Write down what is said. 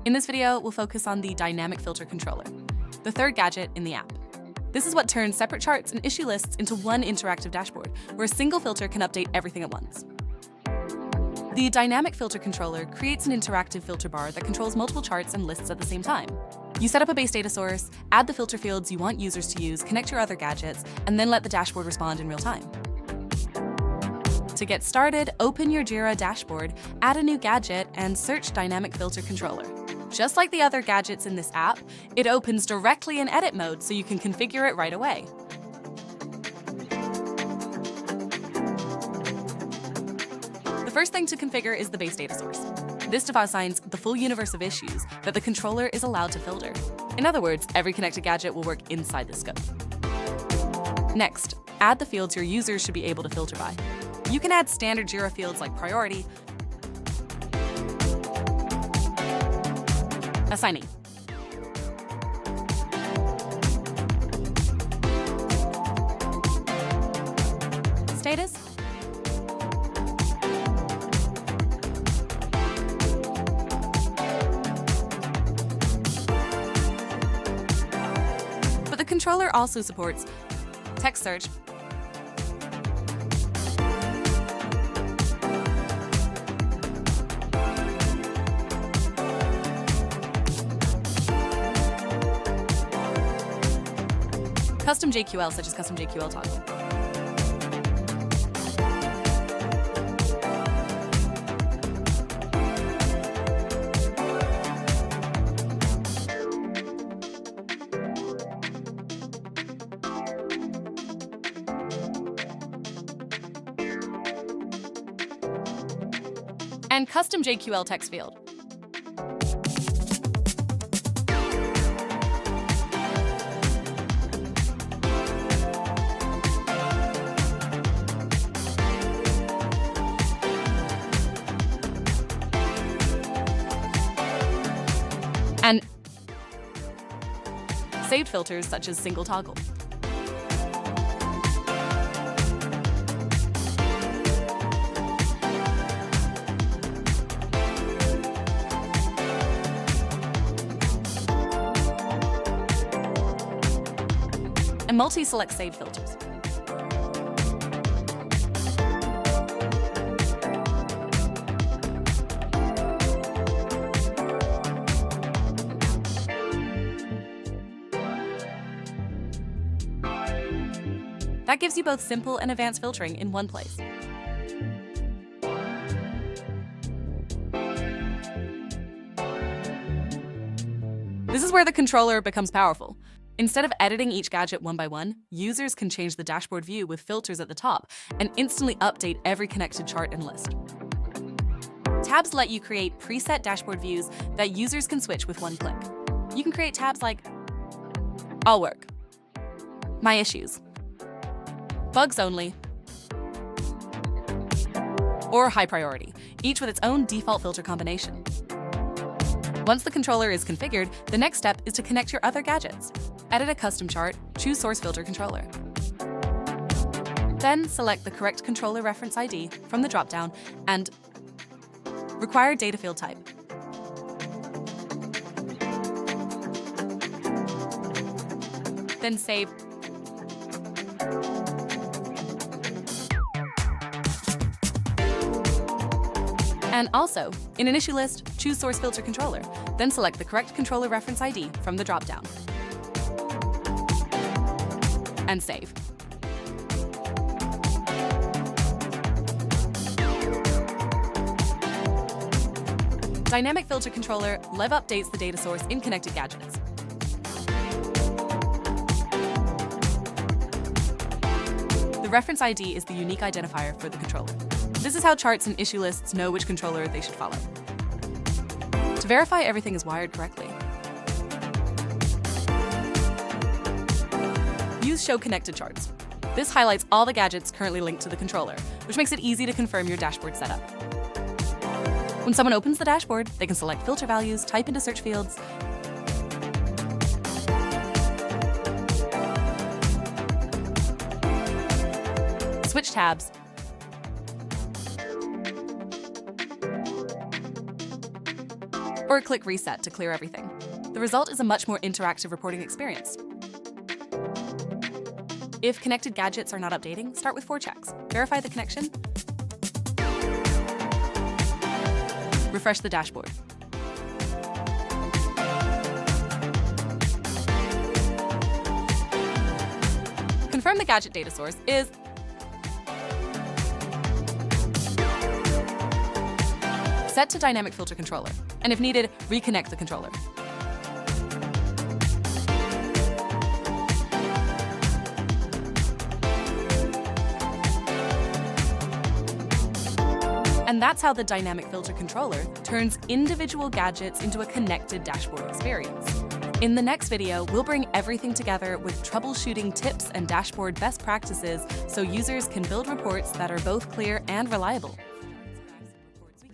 In this video, we'll focus on the dynamic filter controller, the third gadget in the app. This is what turns separate charts and issue lists into one interactive dashboard, where a single filter can update everything at once. The dynamic filter controller creates an interactive filter bar that controls multiple charts and lists at the same time. You set up a base data source, add the filter fields you want users to use, connect your other gadgets, and then let the dashboard respond in real time. To get started, open your Jira dashboard, add a new gadget, and search Dynamic Filter Controller. Just like the other gadgets in this app, it opens directly in edit mode so you can configure it right away. The first thing to configure is the base data source. This defines the full universe of issues that the controller is allowed to filter. In other words, every connected gadget will work inside the scope. Next, add the fields your users should be able to filter by. You can add standard Jira fields like priority, assignee, status, but the controller also supports text search, custom JQL, such as custom JQL toggle. And custom JQL text field. And saved filters such as single toggle. And multi-select saved filters. That gives you both simple and advanced filtering in one place. This is where the controller becomes powerful. Instead of editing each gadget one by one, users can change the dashboard view with filters at the top and instantly update every connected chart and list. Tabs let you create preset dashboard views that users can switch with one click. You can create tabs like All Work, My Issues, Bugs Only, or High Priority, each with its own default filter combination. Once the controller is configured, the next step is to connect your other gadgets. Edit a custom chart, choose Source Filter Controller. Then select the correct controller reference ID from the dropdown and required data field type. Then save. And also, in an issue list, choose Source Filter Controller, then select the correct controller reference ID from the dropdown. And save. Dynamic Filter Controller live updates the data source in connected gadgets. The reference ID is the unique identifier for the controller. This is how charts and issue lists know which controller they should follow. To verify everything is wired correctly, use Show Connected Charts. This highlights all the gadgets currently linked to the controller, which makes it easy to confirm your dashboard setup. When someone opens the dashboard, they can select filter values, type into search fields, switch tabs, or click Reset to clear everything. The result is a much more interactive reporting experience. If connected gadgets are not updating, start with 4 checks. Verify the connection. Refresh the dashboard. Confirm the gadget data source is set to Dynamic Filter Controller, and if needed, reconnect the controller. And that's how the Dynamic Filter Controller turns individual gadgets into a connected dashboard experience. In the next video, we'll bring everything together with troubleshooting tips and dashboard best practices so users can build reports that are both clear and reliable.